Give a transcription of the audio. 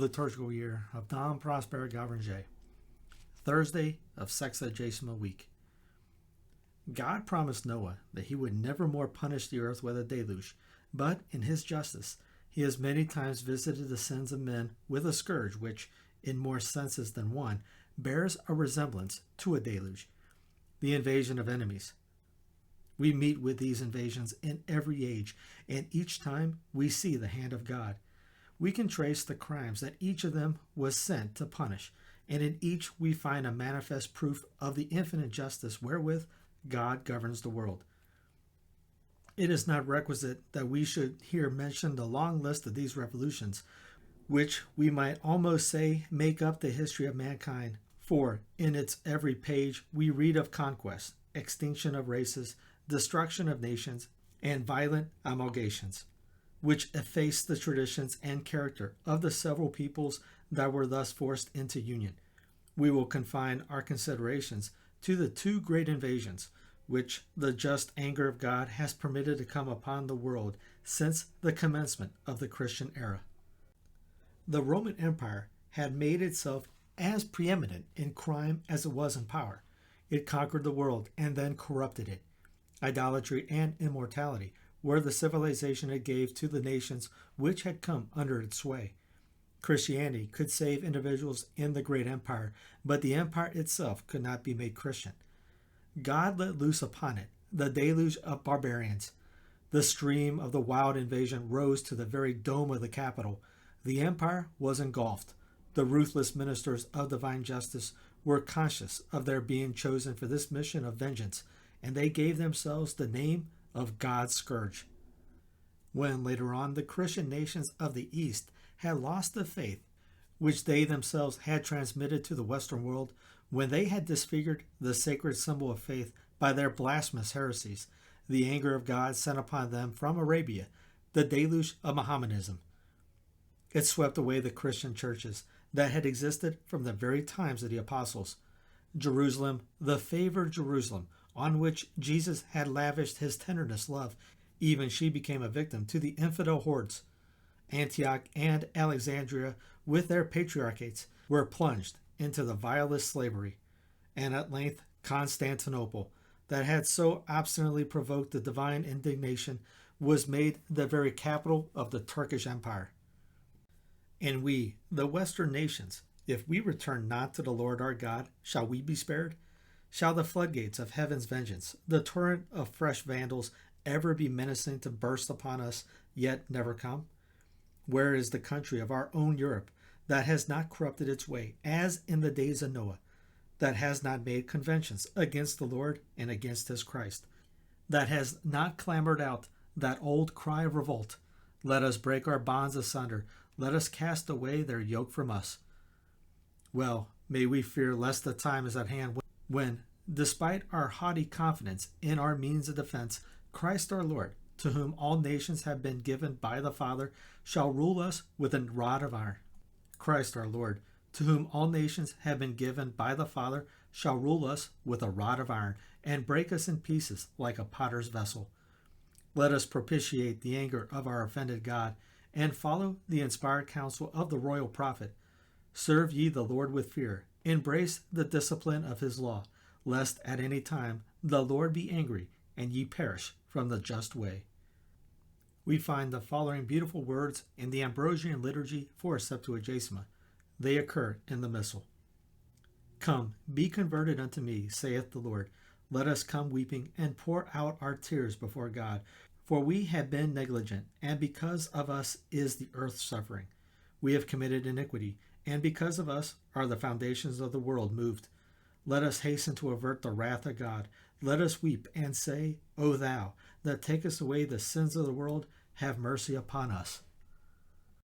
liturgical year of Dom Prosper Guéranger, Thursday of Sexagesima week. God promised Noah that he would never more punish the earth with a deluge, but in his justice he has many times visited the sins of men with a scourge which, in more senses than one, bears a resemblance to a deluge, the invasion of enemies. We meet with these invasions in every age, and each time we see the hand of God. We can trace the crimes that each of them was sent to punish, and in each we find a manifest proof of the infinite justice wherewith God governs the world. It is not requisite that we should here mention the long list of these revolutions, which we might almost say make up the history of mankind, for in its every page we read of conquest, extinction of races, destruction of nations, and violent amalgamations, which efface the traditions and character of the several peoples that were thus forced into union. We will confine our considerations to the two great invasions which the just anger of God has permitted to come upon the world since the commencement of the Christian era. The Roman Empire had made itself as preeminent in crime as it was in power. It conquered the world and then corrupted it. Idolatry and immortality were the civilization it gave to the nations which had come under its sway. Christianity could save individuals in the great empire, but the empire itself could not be made Christian. God let loose upon it the deluge of barbarians. The stream of the wild invasion rose to the very dome of the capital. The empire was engulfed. The ruthless ministers of divine justice were conscious of their being chosen for this mission of vengeance, and they gave themselves the name of God's scourge. When later on the Christian nations of the East had lost the faith which they themselves had transmitted to the Western world, when they had disfigured the sacred symbol of faith by their blasphemous heresies, the anger of God sent upon them from Arabia the deluge of Mohammedanism. It swept away the Christian churches that had existed from the very times of the apostles. Jerusalem, the favored Jerusalem, on which Jesus had lavished his tenderness love, even she became a victim to the infidel hordes. Antioch and Alexandria, with their patriarchates, were plunged into the vilest slavery, and at length Constantinople, that had so obstinately provoked the divine indignation, was made the very capital of the Turkish Empire. And we, the Western nations, if we return not to the Lord our God, shall we be spared? Shall the floodgates of heaven's vengeance, the torrent of fresh vandals, ever be menacing to burst upon us, yet never come? Where is the country of our own Europe that has not corrupted its way, as in the days of Noah, that has not made conventions against the Lord and against his Christ, that has not clamored out that old cry of revolt, "Let us break our bonds asunder, let us cast away their yoke from us"? Well, may we fear lest the time is at hand when, despite our haughty confidence in our means of defense, Christ our Lord, to whom all nations have been given by the Father, shall rule us with a rod of iron. Christ our Lord, to whom all nations have been given by the Father, shall rule us with a rod of iron, and break us in pieces like a potter's vessel. Let us propitiate the anger of our offended God, and follow the inspired counsel of the royal prophet. Serve ye the Lord with fear, embrace the discipline of his law, lest at any time the Lord be angry, and ye perish from the just way. We find the following beautiful words in the Ambrosian liturgy for Sexagesima. They occur in the Missal. Come, be converted unto me, saith the Lord. Let us come weeping, and pour out our tears before God. For we have been negligent, and because of us is the earth suffering. We have committed iniquity, and because of us are the foundations of the world moved. Let us hasten to avert the wrath of God. Let us weep and say, O thou that takest away the sins of the world, have mercy upon us.